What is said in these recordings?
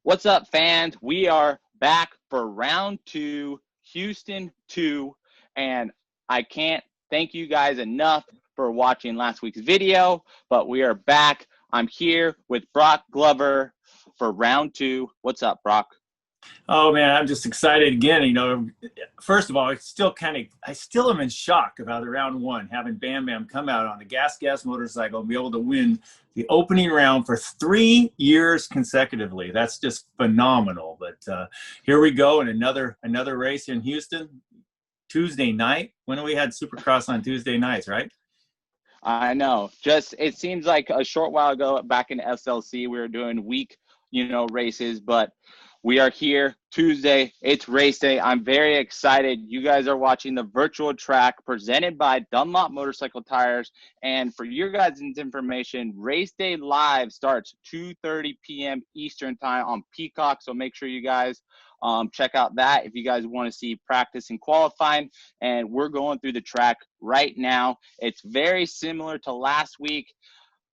What's up, fans? We are back for round 2, Houston 2, and I can't thank you guys enough for watching last week's video, but we are back. I'm here with Brock Glover for round 2. What's up, Brock? Oh man, I'm just excited again. First of all, I still am in shock about the round 1, having Bam Bam come out on a gas motorcycle and be able to win the opening round for 3 years consecutively. That's just phenomenal. But here we go in another race in Houston, Tuesday night. When we had Supercross on Tuesday nights, right? I know. It seems like a short while ago back in SLC, we were doing week, races, but we are here Tuesday. It's race day. I'm very excited. You guys are watching the virtual track presented by Dunlop Motorcycle Tires. And for your guys' information, race day live starts 2:30 p.m. Eastern time on Peacock. So make sure you guys check out that if you guys want to see practice and qualifying. And we're going through the track right now. It's very similar to last week.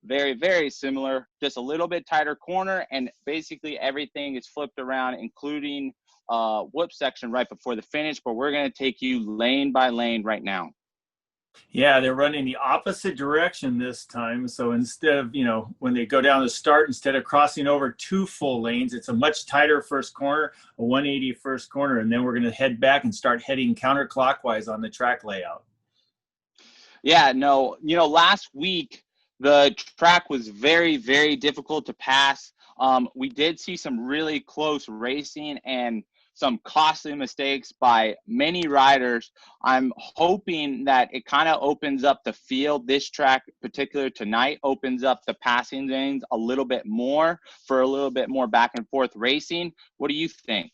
Very, very similar, just a little bit tighter corner, and basically everything is flipped around, including whoop section right before the finish, but we're going to take you lane by lane right now. Yeah, they're running the opposite direction this time. So instead of, when they go down the start, instead of crossing over 2 full lanes, it's a much tighter first corner, a 180 first corner, and then we're going to head back and start heading counterclockwise on the track layout. Yeah, no, last week, the track was very, very difficult to pass. We did see some really close racing and some costly mistakes by many riders. I'm hoping that it kind of opens up the field. This track, particularly tonight, opens up the passing lanes a little bit more for a little bit more back and forth racing. What do you think?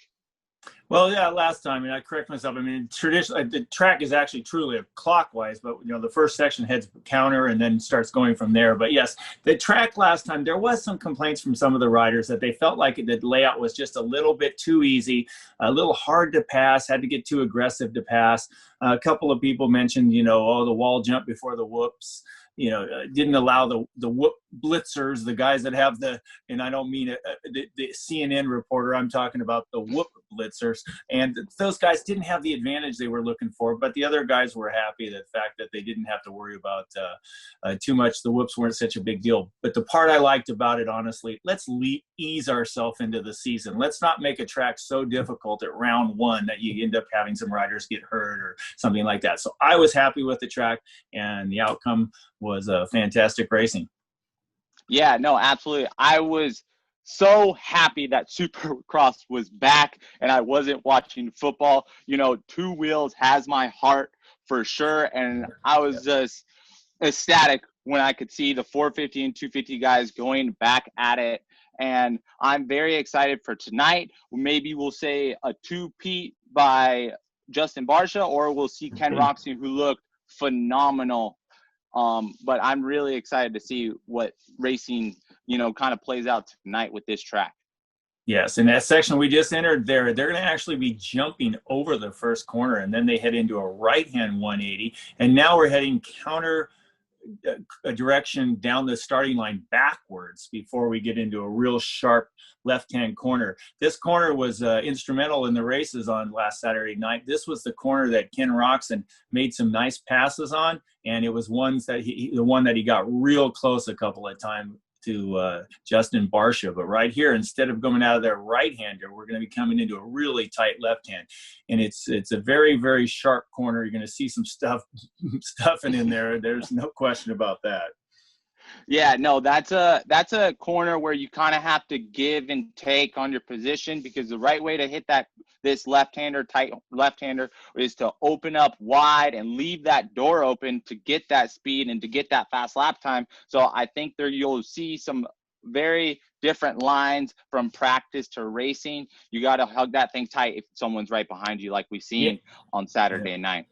Well, yeah, last time, and I correct myself. I mean, traditionally, the track is actually truly clockwise, but the first section heads counter and then starts going from there. But yes, the track last time, there was some complaints from some of the riders that they felt like the layout was just a little bit too easy, a little hard to pass, had to get too aggressive to pass. A couple of people mentioned, the wall jump before the whoops. Didn't allow the whoop blitzers, the guys that have and I don't mean the CNN reporter, I'm talking about the whoop blitzers, and those guys didn't have the advantage they were looking for, but the other guys were happy the fact that they didn't have to worry about too much. The whoops weren't such a big deal. But the part I liked about it, honestly, let's ease ourselves into the season. Let's not make a track so difficult at round 1 that you end up having some riders get hurt or something like that. So I was happy with the track, and the outcome was fantastic racing. Yeah, no, absolutely. I was so happy that Supercross was back and I wasn't watching football. Two Wheels has my heart for sure. And I was just ecstatic when I could see the 450 and 250 guys going back at it. And I'm very excited for tonight. Maybe we'll say a 2-peat by Justin Barsha, or we'll see Ken Roxy, who looked phenomenal. But I'm really excited to see what racing, kind of plays out tonight with this track. Yes, in that section we just entered they're going to actually be jumping over the first corner, and then they head into a right-hand 180. And now we're heading counter direction down the starting line backwards before we get into a real sharp left-hand corner. This corner was instrumental in the races on last Saturday night. This was the corner that Ken Roxon made some nice passes on, and it was the one that he got real close a couple of times to Justin Barsha. But right here, instead of going out of their right-hander, we're going to be coming into a really tight left-hand. And it's a very, very sharp corner. You're going to see some stuffing in there. There's no question about that. Yeah, no, that's a corner where you kind of have to give and take on your position, because the right way to hit this tight left-hander is to open up wide and leave that door open to get that speed and to get that fast lap time. So I think you'll see some very different lines from practice to racing. You got to hug that thing tight if someone's right behind you, like we've seen on Saturday night.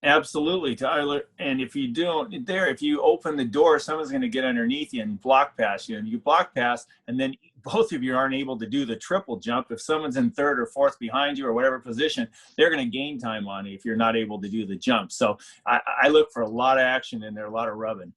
Absolutely, Tyler. And if you open the door, someone's going to get underneath you and block pass you. And you block pass, and then both of you aren't able to do the triple jump. If someone's in third or fourth behind you or whatever position, they're going to gain time on you if you're not able to do the jump. So I look for a lot of action in there, a lot of rubbing.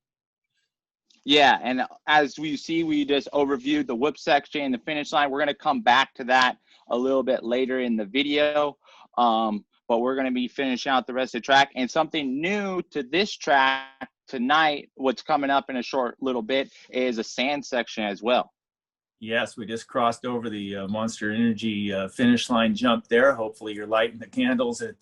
Yeah, and as we see, we just overviewed the whoop section and the finish line. We're going to come back to that a little bit later in the video, but we're going to be finishing out the rest of the track. And something new to this track tonight, what's coming up in a short little bit, is a sand section as well. Yes, we just crossed over the Monster Energy finish line jump there. Hopefully you're lighting the candles at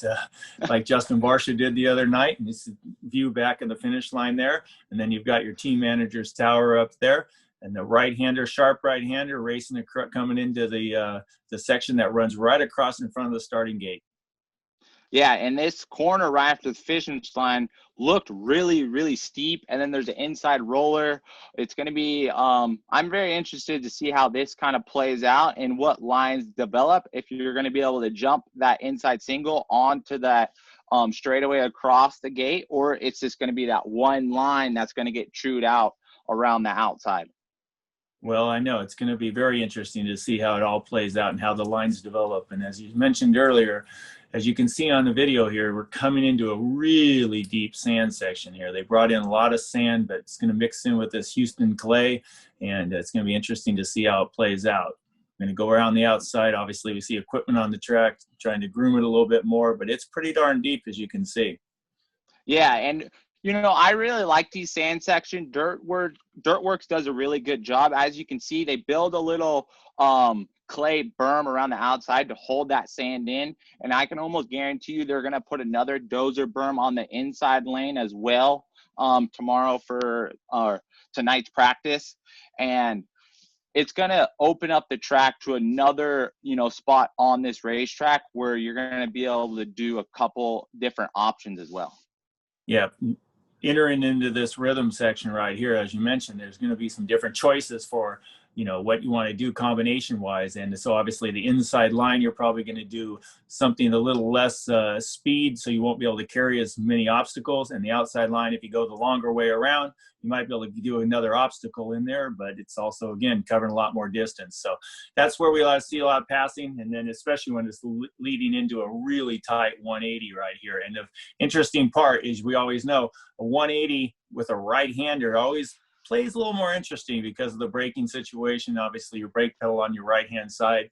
like Justin Varsha did the other night, and this view back in the finish line there. And then you've got your team manager's tower up there, and the right-hander, sharp right-hander racing coming into the section that runs right across in front of the starting gate. Yeah, and this corner right after the finish line looked really, really steep. And then there's an inside roller. It's going to be I'm very interested to see how this kind of plays out and what lines develop. If you're going to be able to jump that inside single onto that straightaway across the gate, or it's just going to be that one line that's going to get chewed out around the outside. Well, I know it's going to be very interesting to see how it all plays out and how the lines develop. And as you mentioned earlier, as you can see on the video here, we're coming into a really deep sand section here. They brought in a lot of sand, but it's going to mix in with this Houston clay, and it's going to be interesting to see how it plays out. I'm going to go around the outside. Obviously, we see equipment on the track, trying to groom it a little bit more, but it's pretty darn deep, as you can see. Yeah, and you know, I really like these sand section. Dirtworks does a really good job. As you can see, they build a little clay berm around the outside to hold that sand in. And I can almost guarantee you they're going to put another dozer berm on the inside lane as well tomorrow for tonight's practice. And it's going to open up the track to another, you know, spot on this racetrack where you're going to be able to do a couple different options as well. Yeah. Entering into this rhythm section right here, as you mentioned, there's going to be some different choices for, you know, what you want to do combination wise. And so obviously the inside line, you're probably going to do something a little less speed, so you won't be able to carry as many obstacles. And the outside line, if you go the longer way around, you might be able to do another obstacle in there, but it's also, again, covering a lot more distance. So that's where we see a lot of passing. And then especially when it's leading into a really tight 180 right here. And the interesting part is, we always know a 180 with a right-hander always plays a little more interesting because of the braking situation. Obviously, your brake pedal on your right-hand side.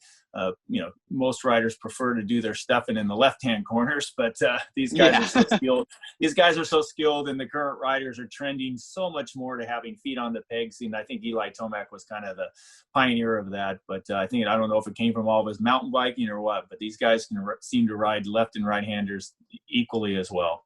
You know, most riders prefer to do their stuffing in the left-hand corners, but these guys are so skilled. These guys are so skilled, and the current riders are trending so much more to having feet on the pegs. And I think Eli Tomac was kind of the pioneer of that. But I don't know if it came from all of his mountain biking or what, but these guys can seem to ride left and right-handers equally as well.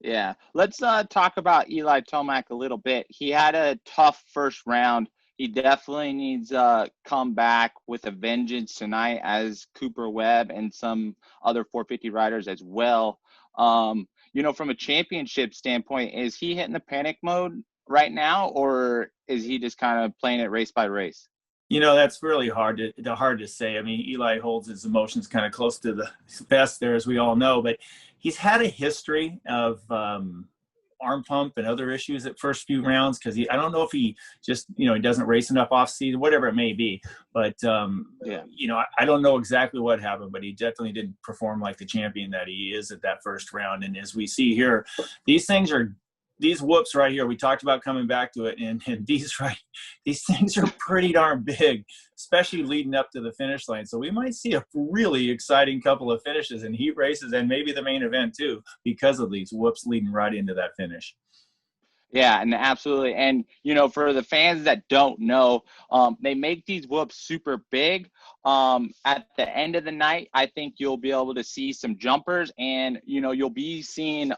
Yeah, let's talk about Eli Tomac a little bit. He had a tough first round. He definitely needs to come back with a vengeance tonight, as Cooper Webb and some other 450 riders as well. You know, from a championship standpoint, is he hitting the panic mode right now, or is he just kind of playing it race by race? You know, that's really hard to say. I mean, Eli holds his emotions kind of close to the vest there, as we all know, but he's had a history of arm pump and other issues at first few rounds, because I don't know if he just, you know, he doesn't race enough off season, whatever it may be. But, you know, I don't know exactly what happened, but he definitely didn't perform like the champion that he is at that first round. And as we see here, these whoops right here, we talked about coming back to it, and these things are pretty darn big, especially leading up to the finish line. So we might see a really exciting couple of finishes in heat races, and maybe the main event too, because of these whoops leading right into that finish. Yeah, and absolutely. And, you know, for the fans that don't know, they make these whoops super big. At the end of the night, I think you'll be able to see some jumpers, and, you know, you'll be seeing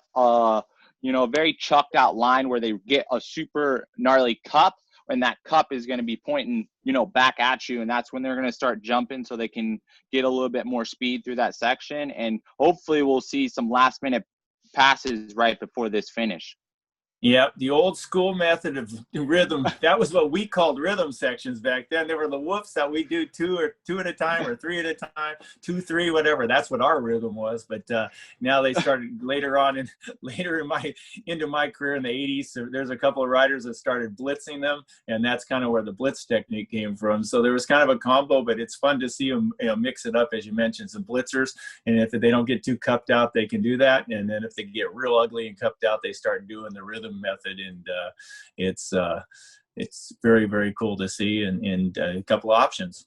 you know, a very chucked out line where they get a super gnarly cup, and that cup is going to be pointing, you know, back at you. And that's when they're going to start jumping so they can get a little bit more speed through that section. And hopefully we'll see some last minute passes right before this finish. Yeah, the old school method of rhythm. That was what we called rhythm sections back then. There were the whoops that we do two at a time, or three at a time, 2, 3, whatever. That's what our rhythm was. But now they started later into my career in the 80s. So there's a couple of riders that started blitzing them, and that's kind of where the blitz technique came from. So there was kind of a combo, but it's fun to see them, you know, mix it up, as you mentioned, some blitzers. And if they don't get too cupped out, they can do that. And then if they get real ugly and cupped out, they start doing the rhythm method, and it's very, very cool to see, and a couple of options.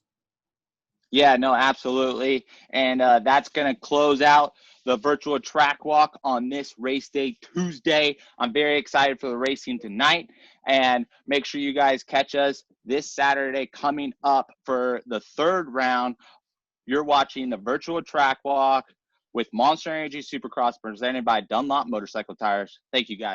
Yeah, no, absolutely. And that's going to close out the virtual track walk on this race day Tuesday. I'm very excited for the racing tonight. And make sure you guys catch us this Saturday coming up for the third round. You're watching the virtual track walk with Monster Energy Supercross presented by Dunlop Motorcycle Tires. Thank you, guys.